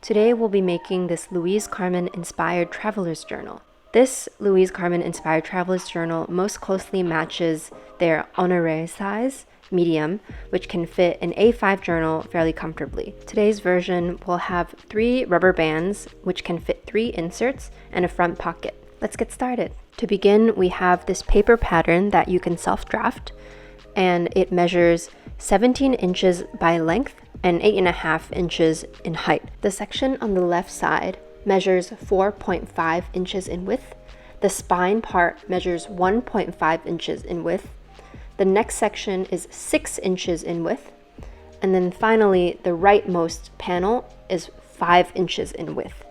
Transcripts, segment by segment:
Today we'll be making this Louise Carmen-inspired traveler's journal. This Louise Carmen-inspired traveler's journal most closely matches their Honoré size, medium, which can fit an A5 journal fairly comfortably. Today's version will have 3 rubber bands, which can fit 3 inserts, and a front pocket. Let's get started. To begin, we have this paper pattern that you can self-draft, and it measures 17 inches by length and 8.5 inches in height. The section on the left side measures 4.5 inches in width. The spine part measures 1.5 inches in width. The next section is 6 inches in width. And then finally, the rightmost panel is 5 inches in width.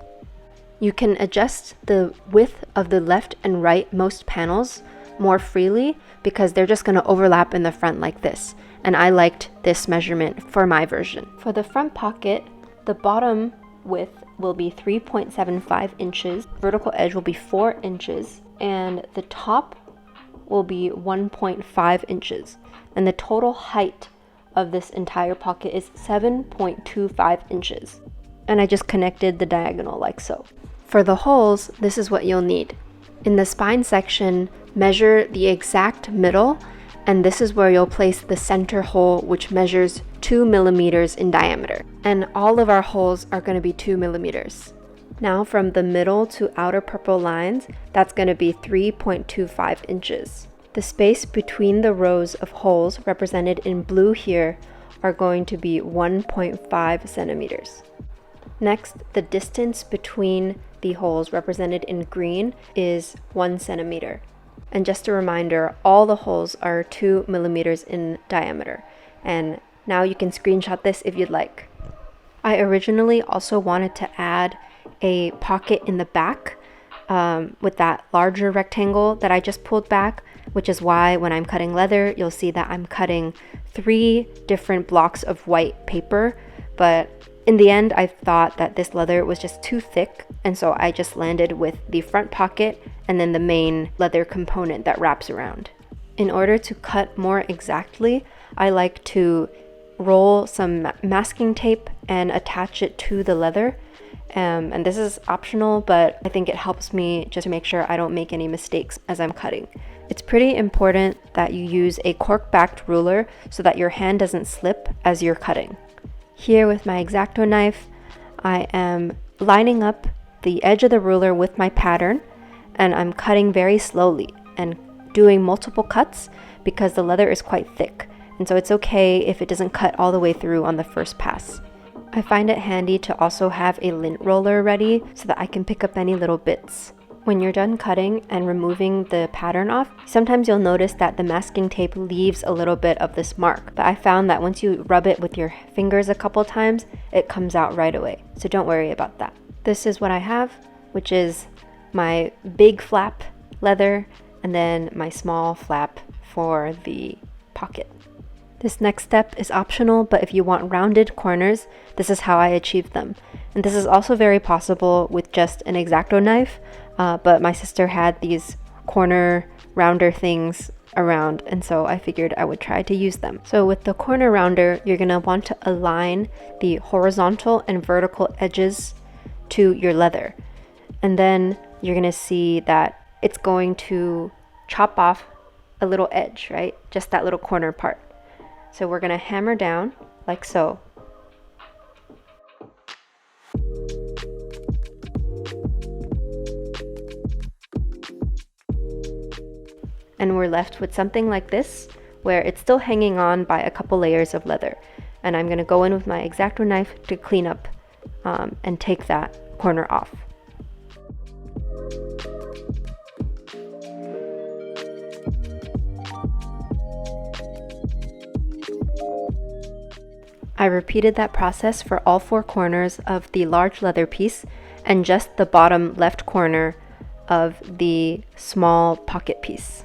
You can adjust the width of the left and rightmost panels more freely because they're just going to overlap in the front like this. And I liked this measurement for my version. For the front pocket, the bottom width will be 3.75 inches, vertical edge will be 4 inches, and the top will be 1.5 inches. And the total height of this entire pocket is 7.25 inches. And I just connected the diagonal like so. For the holes, this is what you'll need. In the spine section, measure the exact middle, and this is where you'll place the center hole, which measures 2 millimeters in diameter. And all of our holes are going to be 2 millimeters. Now from the middle to outer purple lines, that's going to be 3.25 inches. The space between the rows of holes represented in blue here are going to be 1.5 centimeters. Next, the distance between the holes represented in green is 1 centimeter. And just a reminder, all the holes are 2 millimeters in diameter. And now you can screenshot this if you'd like. I originally also wanted to add a pocket in the back with that larger rectangle that I just pulled back, which is why when I'm cutting leather, you'll see that I'm cutting 3 different blocks of white paper. But in the end, I thought that this leather was just too thick, and so I just landed with the front pocket and then the main leather component that wraps around. In order to cut more exactly, I like to roll some masking tape and attach it to the leather. And this is optional, but I think it helps me just to make sure I don't make any mistakes as I'm cutting. It's pretty important that you use a cork-backed ruler so that your hand doesn't slip as you're cutting. Here with my x-acto knife, I am lining up the edge of the ruler with my pattern, and I'm cutting very slowly and doing multiple cuts because the leather is quite thick, and so it's okay if it doesn't cut all the way through on the first pass. I find it handy to also have a lint roller ready so that I can pick up any little bits. When you're done cutting and removing the pattern off, sometimes you'll notice that the masking tape leaves a little bit of this mark, but I found that once you rub it with your fingers a couple times, it comes out right away, so don't worry about that. This is what I have, which is my big flap leather and then my small flap for the pocket. This next step is optional, but if you want rounded corners, this is how I achieved them. And this is also very possible with just an x-acto knife, but my sister had these corner rounder things around, and so I figured I would try to use them. So with the corner rounder, you're going to want to align the horizontal and vertical edges to your leather. And then you're going to see that it's going to chop off a little edge, right? Just that little corner part. So we're going to hammer down like so. And we're left with something like this, where it's still hanging on by a couple layers of leather. And I'm going to go in with my x-acto knife to clean up and take that corner off. I repeated that process for all 4 corners of the large leather piece and just the bottom left corner of the small pocket piece.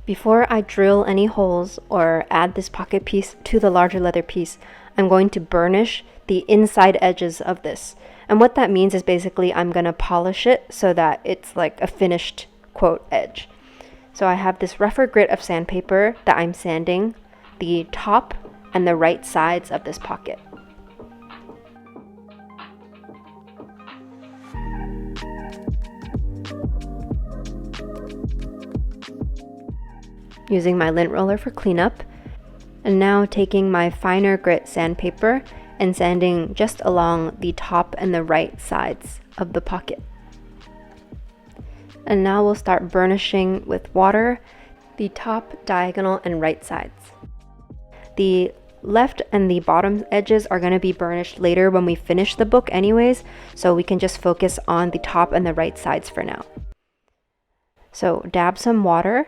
Before I drill any holes or add this pocket piece to the larger leather piece, I'm going to burnish the inside edges of this. And what that means is basically I'm going to polish it so that it's like a finished quote edge. So I have this rougher grit of sandpaper that I'm sanding the top and the right sides of this pocket. using my lint roller for cleanup. And now taking my finer grit sandpaper and sanding just along the top and the right sides of the pocket. And now we'll start burnishing with water the top, diagonal, and right sides. The left and the bottom edges are going to be burnished later when we finish the book anyways, so we can just focus on the top and the right sides for now. So dab some water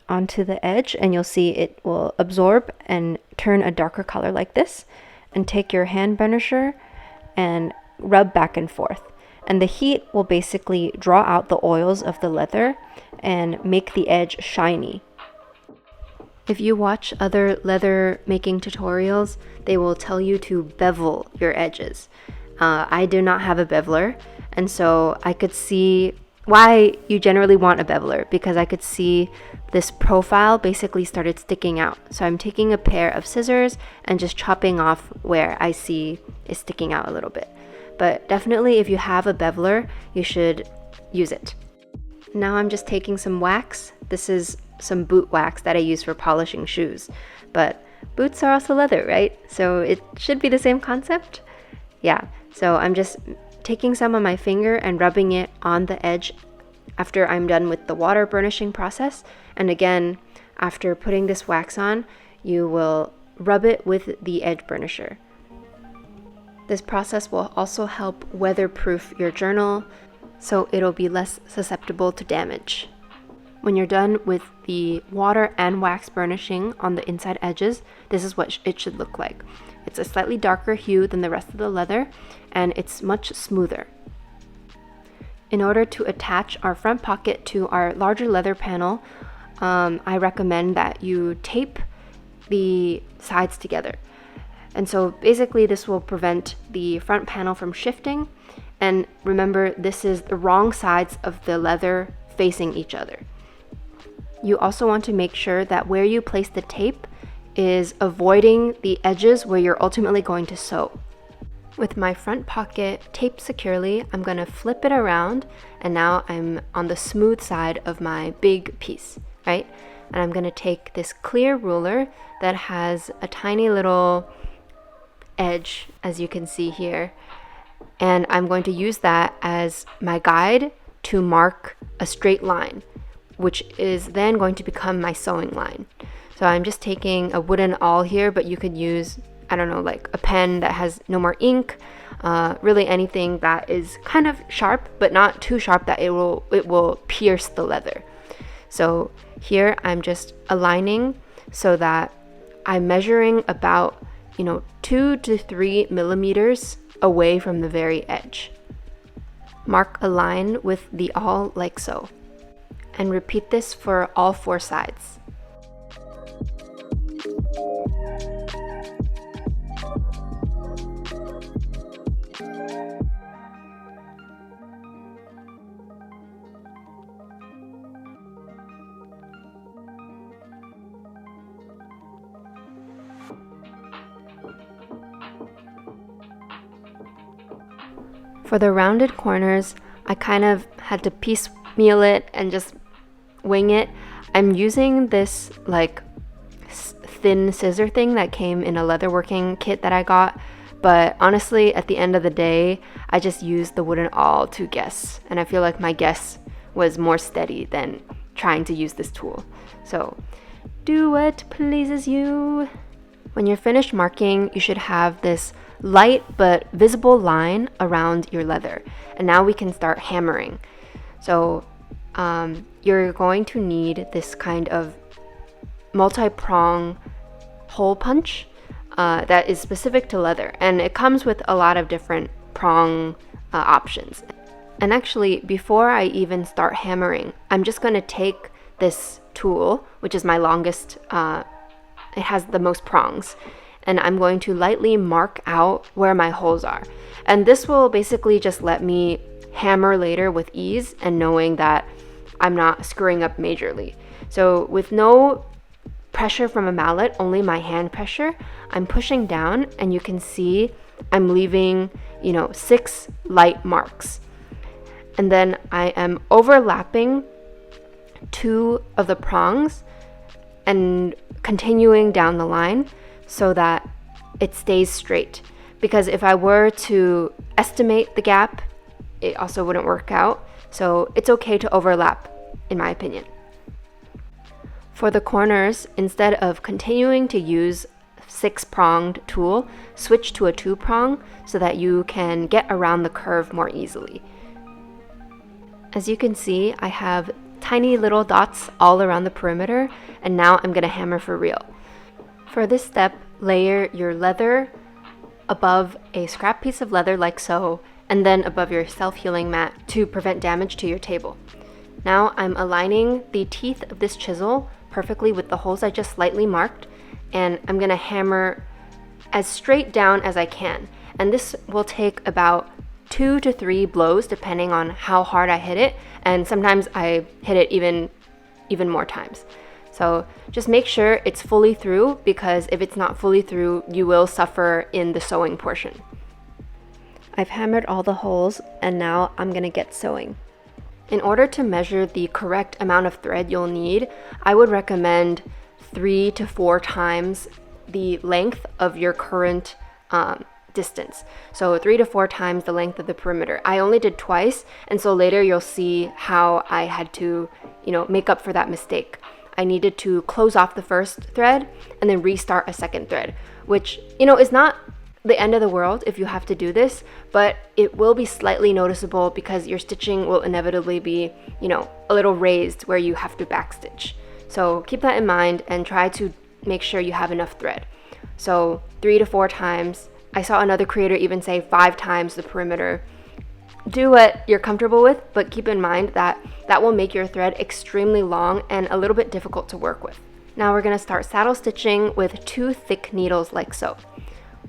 onto the edge and you'll see it will absorb and turn a darker color like this. And take your hand burnisher and rub back and forth. And the heat will basically draw out the oils of the leather and make the edge shiny. If you watch other leather making tutorials, they will tell you to bevel your edges. I do not have a beveler, and so I could see why you generally want a beveler, because I could see this profile basically started sticking out. So I'm taking a pair of scissors and just chopping off where I see is sticking out a little bit. But definitely if you have a beveler, you should use it. Now I'm just taking some wax. This is some boot wax that I use for polishing shoes. But boots are also leather, right? So it should be the same concept. Yeah, so I'm just taking some on my finger and rubbing it on the edge after I'm done with the water burnishing process. And again, after putting this wax on, you will rub it with the edge burnisher. This process will also help weatherproof your journal, so it'll be less susceptible to damage. When you're done with the water and wax burnishing on the inside edges, this is what it should look like. It's a slightly darker hue than the rest of the leather, and it's much smoother. In order to attach our front pocket to our larger leather panel, I recommend that you tape the sides together. And so basically this will prevent the front panel from shifting. And remember, this is the wrong sides of the leather facing each other. You also want to make sure that where you place the tape is avoiding the edges where you're ultimately going to sew. With my front pocket taped securely, I'm going to flip it around, and now I'm on the smooth side of my big piece, right? And I'm going to take this clear ruler that has a tiny little edge, as you can see here, and I'm going to use that as my guide to mark a straight line, which is then going to become my sewing line. So I'm just taking a wooden awl here, but you could use, I don't know, like a pen that has no more ink, really anything that is kind of sharp but not too sharp that it will pierce the leather. So here I'm just aligning so that I'm measuring about 2 to 3 millimeters away from the very edge. Mark a line with the awl like so, and repeat this for all 4 sides. For the rounded corners, I kind of had to piecemeal it and just wing it. I'm using this like thin scissor thing that came in a leatherworking kit that I got, but honestly at the end of the day I just used the wooden awl to guess, and I feel like my guess was more steady than trying to use this tool. So do what pleases you. When you're finished marking, you should have this light but visible line around your leather, and now we can start hammering. So you're going to need this kind of multi-prong hole punch that is specific to leather, and it comes with a lot of different prong options. And actually, before I even start hammering, I'm just going to take this tool, which is my longest, it has the most prongs, and I'm going to lightly mark out where my holes are. And this will basically just let me hammer later with ease and knowing that I'm not screwing up majorly. So with no pressure from a mallet, only my hand pressure, I'm pushing down, and you can see I'm leaving 6 light marks. And then I am overlapping 2 of the prongs and continuing down the line so that it stays straight. Because if I were to estimate the gap, it also wouldn't work out. So it's okay to overlap, in my opinion. For the corners, instead of continuing to use 6-pronged tool, switch to a 2-prong so that you can get around the curve more easily. As you can see, I have tiny little dots all around the perimeter, and now I'm gonna hammer for real. For this step, layer your leather above a scrap piece of leather like so, and then above your self-healing mat to prevent damage to your table. Now I'm aligning the teeth of this chisel perfectly with the holes I just slightly marked, and I'm gonna hammer as straight down as I can. And this will take about 2 to 3 blows depending on how hard I hit it, and sometimes I hit it even more times. So just make sure it's fully through, because if it's not fully through, you will suffer in the sewing portion. I've hammered all the holes, and now I'm gonna get sewing. In order to measure the correct amount of thread you'll need, I would recommend 3 to 4 times the length of your current distance. So 3 to 4 times the length of the perimeter. I only did twice, and so later you'll see how I had to, make up for that mistake. I needed to close off the first thread and then restart a second thread, which, is not the end of the world if you have to do this, but it will be slightly noticeable because your stitching will inevitably be, a little raised where you have to backstitch. So keep that in mind and try to make sure you have enough thread. So 3 to 4 times. I saw another creator even say 5 times the perimeter. Do what you're comfortable with, but keep in mind that that will make your thread extremely long and a little bit difficult to work with. Now we're gonna start saddle stitching with 2 thick needles like so.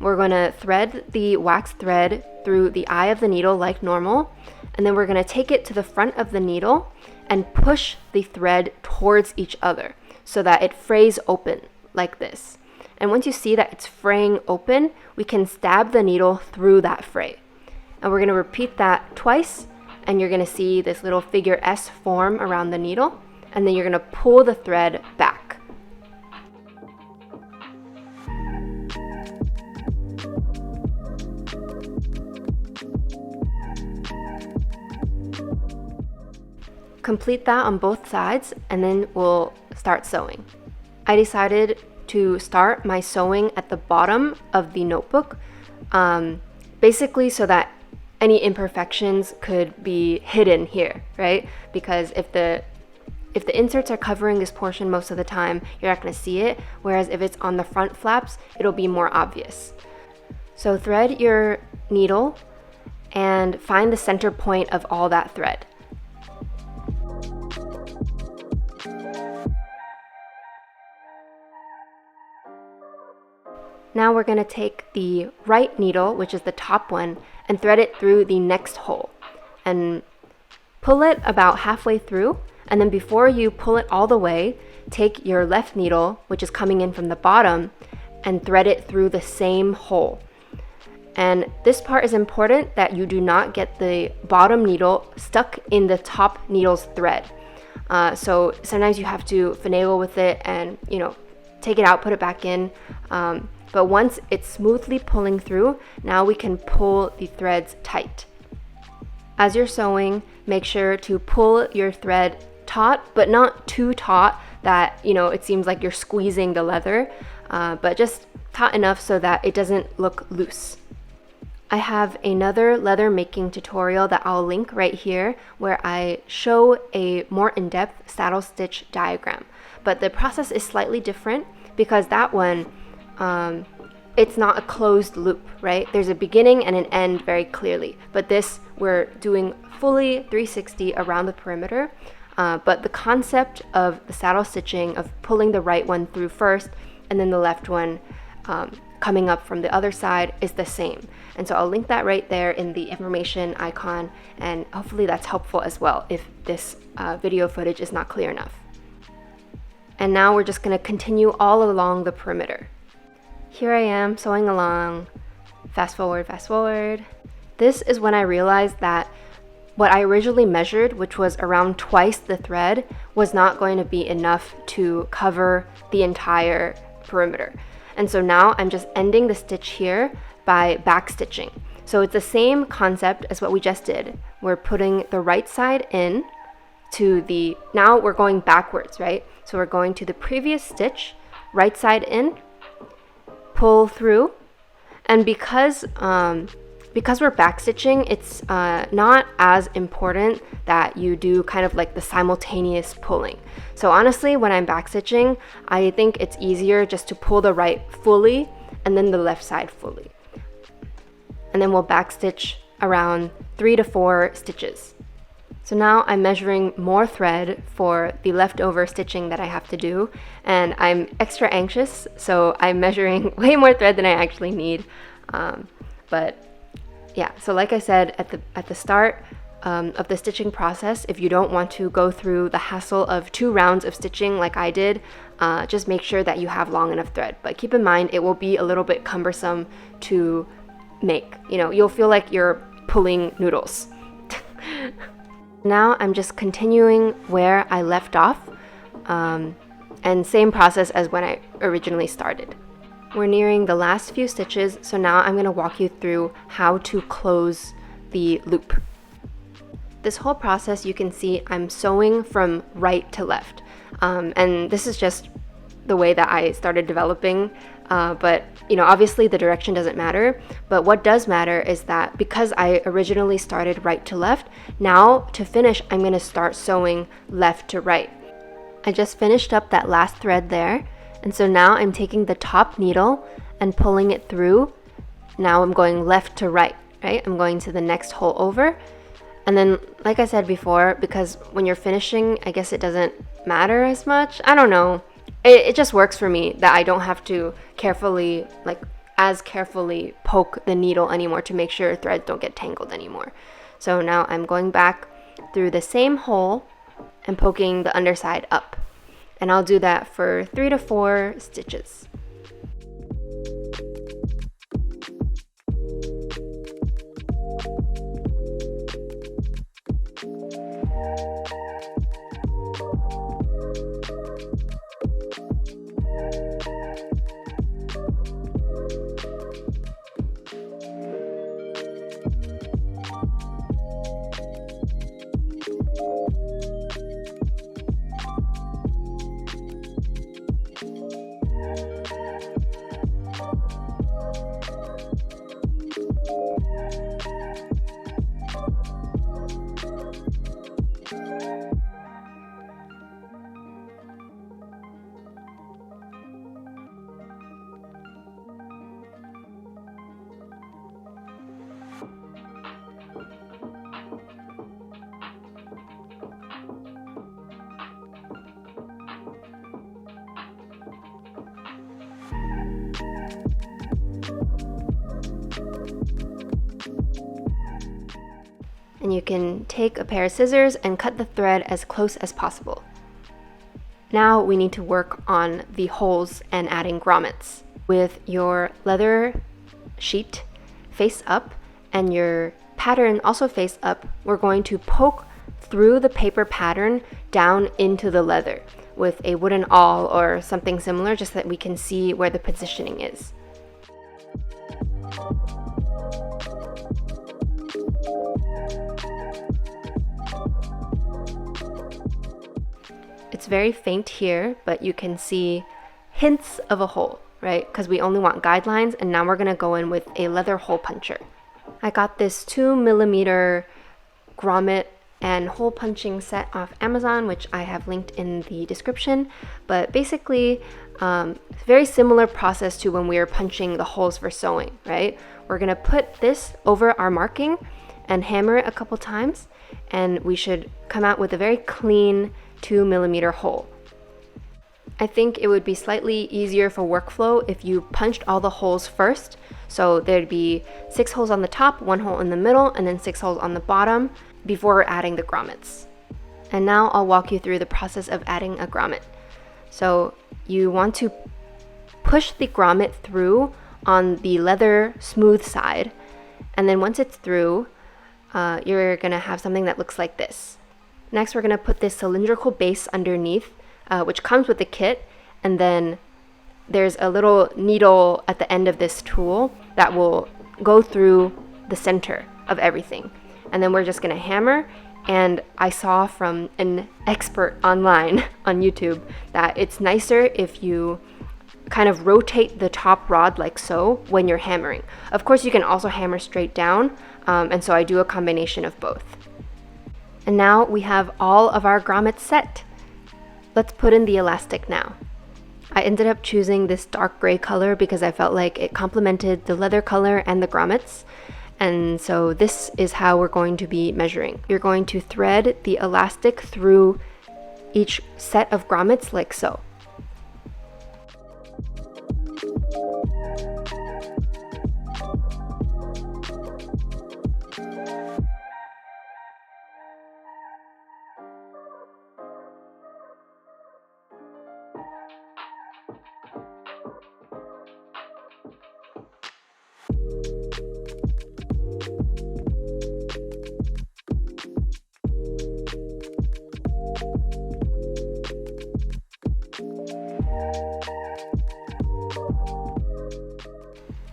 We're gonna thread the wax thread through the eye of the needle like normal, and then we're gonna take it to the front of the needle and push the thread towards each other so that it frays open like this. And once you see that it's fraying open, we can stab the needle through that fray. And we're gonna repeat that twice, and you're gonna see this little figure S form around the needle, and then you're gonna pull the thread back. Complete that on both sides, and then we'll start sewing. I decided to start my sewing at the bottom of the notebook, basically so that any imperfections could be hidden here, right? Because if the inserts are covering this portion most of the time, you're not going to see it, whereas if it's on the front flaps, it'll be more obvious. So thread your needle and find the center point of all that thread. Now we're going to take the right needle, which is the top one, and thread it through the next hole and pull it about halfway through. And then before you pull it all the way, take your left needle, which is coming in from the bottom, and thread it through the same hole. And this part is important, that you do not get the bottom needle stuck in the top needle's thread. So sometimes you have to finagle with it and, take it out, put it back in. But once it's smoothly pulling through, now we can pull the threads tight. As you're sewing, make sure to pull your thread taut, but not too taut that, it seems like you're squeezing the leather, but just taut enough so that it doesn't look loose. I have another leather making tutorial that I'll link right here where I show a more in-depth saddle stitch diagram. But the process is slightly different because that one, it's not a closed loop, right? There's a beginning and an end very clearly. But this, we're doing fully 360 around the perimeter. But the concept of the saddle stitching, of pulling the right one through first and then the left one coming up from the other side, is the same. And so I'll link that right there in the information icon, and hopefully that's helpful as well if this video footage is not clear enough. And now we're just going to continue all along the perimeter. Here I am sewing along, fast forward. This is when I realized that what I originally measured, which was around twice the thread, was not going to be enough to cover the entire perimeter. And so now I'm just ending the stitch here by back stitching. So it's the same concept as what we just did. We're putting the right side in to the, now we're going backwards, right? So we're going to the previous stitch, right side in, pull through, and because we're back stitching, it's not as important that you do kind of like the simultaneous pulling. So honestly, when I'm back stitching, I think it's easier just to pull the right fully and then the left side fully. And then we'll back stitch around 3 to 4 stitches. So now I'm measuring more thread for the leftover stitching that I have to do, and I'm extra anxious, so I'm measuring way more thread than I actually need. But yeah, so like I said at the start of the stitching process, if you don't want to go through the hassle of 2 rounds of stitching like I did, just make sure that you have long enough thread. But keep in mind, it will be a little bit cumbersome to make. You know, you'll feel like you're pulling noodles. Now I'm just continuing where I left off, and same process as when I originally started. We're nearing the last few stitches, so now I'm going to walk you through how to close the loop. This whole process, you can see I'm sewing from right to left, and this is just the way that I started developing, but you know, obviously the direction doesn't matter, but what does matter is that because I originally started right to left, now to finish I'm going to start sewing left to right. I just finished up that last thread there, and so now I'm taking the top needle and pulling it through. Now I'm going left to right, right? I'm going to the next hole over, and then like I said before, because when you're finishing, I guess it doesn't matter as much. I don't know. It just works for me that I don't have to carefully, like as carefully poke the needle anymore to make sure threads don't get tangled anymore. So now I'm going back through the same hole and poking the underside up. And I'll do that for 3 to 4 stitches. And you can take a pair of scissors and cut the thread as close as possible. Now we need to work on the holes and adding grommets. With your leather sheet face up and your pattern also face up, we're going to poke through the paper pattern down into the leather with a wooden awl or something similar, just so that we can see where the positioning is. It's very faint here, but you can see hints of a hole, right? Because we only want guidelines, and now we're going to go in with a leather hole puncher. I got this 2mm grommet and hole punching set off Amazon, which I have linked in the description. But basically, very similar process to when we were punching the holes for sewing, right? We're going to put this over our marking and hammer it a couple times, and we should come out with a very clean 2mm hole. I think it would be slightly easier for workflow if you punched all the holes first. So there'd be 6 holes on the top, 1 hole in the middle, and then 6 holes on the bottom before adding the grommets. And now I'll walk you through the process of adding a grommet. So you want to push the grommet through on the leather smooth side, and then once it's through, you're gonna have something that looks like this. Next, we're gonna put this cylindrical base underneath, which comes with the kit, and then there's a little needle at the end of this tool that will go through the center of everything. And then we're just gonna hammer. And I saw from an expert online on YouTube that it's nicer if you kind of rotate the top rod like so when you're hammering. Of course, you can also hammer straight down, and so I do a combination of both. And now we have all of our grommets set. Let's put in the elastic now. I ended up choosing this dark gray color because I felt like it complemented the leather color and the grommets. And so this is how we're going to be measuring. You're going to thread the elastic through each set of grommets like so.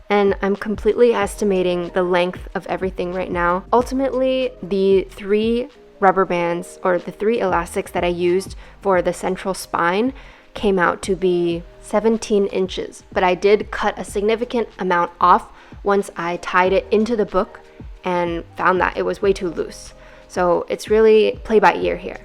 And I'm completely estimating the length of everything right now. Ultimately, the 3 rubber bands or the 3 elastics that I used for the central spine came out to be 17 inches, but I did cut a significant amount off once I tied it into the book and found that it was way too loose. So it's really play by ear here.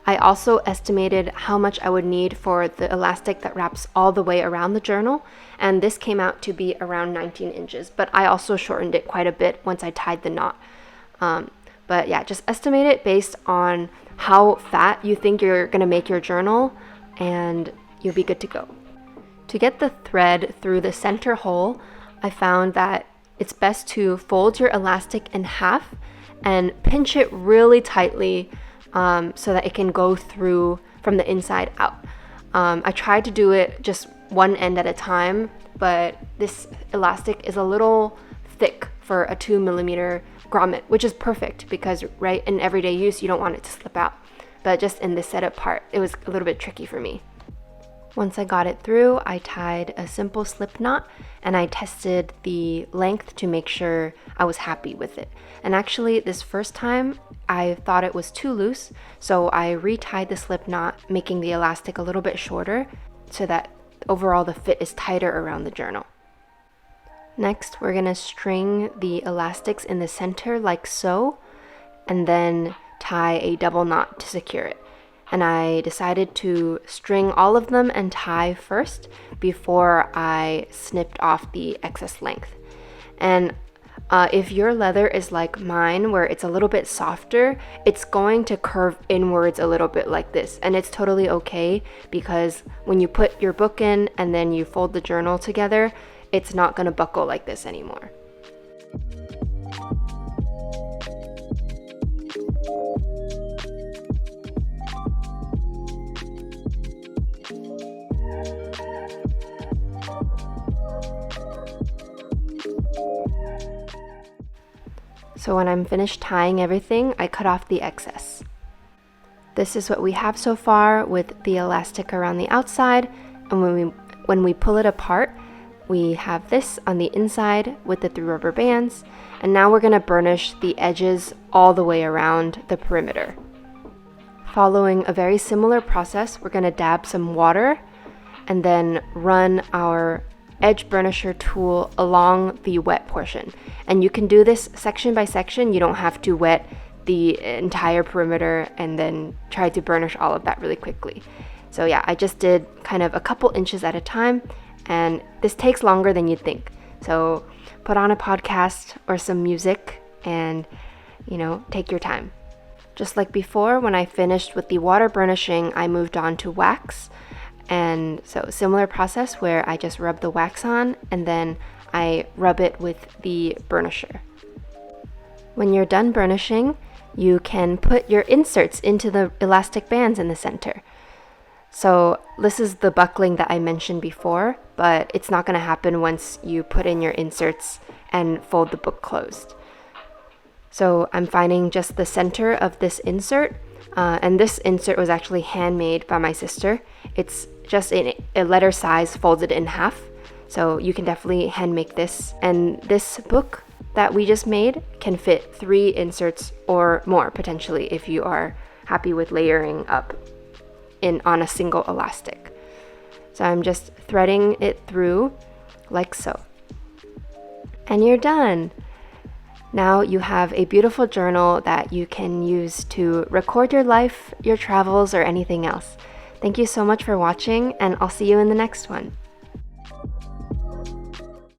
I also estimated how much I would need for the elastic that wraps all the way around the journal, and this came out to be around 19 inches, but I also shortened it quite a bit once I tied the knot. But yeah, just estimate it based on how fat you think you're gonna make your journal, and you'll be good to go. To get the thread through the center hole, I found that it's best to fold your elastic in half and pinch it really tightly so that it can go through from the inside out. I tried to do it just one end at a time, but this elastic is a little thick for a 2mm grommet, which is perfect because right in everyday use you don't want it to slip out. But just in the setup part, it was a little bit tricky for me. Once I got it through, I tied a simple slip knot and I tested the length to make sure I was happy with it. And actually, this first time, I thought it was too loose, so I retied the slip knot, making the elastic a little bit shorter so that overall the fit is tighter around the journal. Next, we're gonna string the elastics in the center like so, and then tie a double knot to secure it. And I decided to string all of them and tie first before I snipped off the excess length. And if your leather is like mine, where it's a little bit softer, it's going to curve inwards a little bit like this. And it's totally okay because when you put your book in and then you fold the journal together, it's not gonna buckle like this anymore. So when I'm finished tying everything, I cut off the excess. This is what we have so far with the elastic around the outside, and when we pull it apart, we have this on the inside with the 3 rubber bands, and now we're going to burnish the edges all the way around the perimeter. Following a very similar process, we're going to dab some water and then run our edge burnisher tool along the wet portion. And you can do this section by section. You don't have to wet the entire perimeter and then try to burnish all of that really quickly. So yeah, I just did kind of a couple inches at a time, and this takes longer than you'd think. So put on a podcast or some music and, take your time. Just like before, when I finished with the water burnishing, I moved on to wax. And so similar process where I just rub the wax on and then I rub it with the burnisher. When you're done burnishing, you can put your inserts into the elastic bands in the center. So this is the buckling that I mentioned before, but it's not going to happen once you put in your inserts and fold the book closed. So I'm finding just the center of this insert, and this insert was actually handmade by my sister. It's just a letter size folded in half, so you can definitely hand make this. And this book that we just made can fit 3 inserts or more potentially if you are happy with layering up on a single elastic. So I'm just threading it through like so. And you're done. Now you have a beautiful journal that you can use to record your life, your travels, or anything else. Thank you so much for watching, and I'll see you in the next one.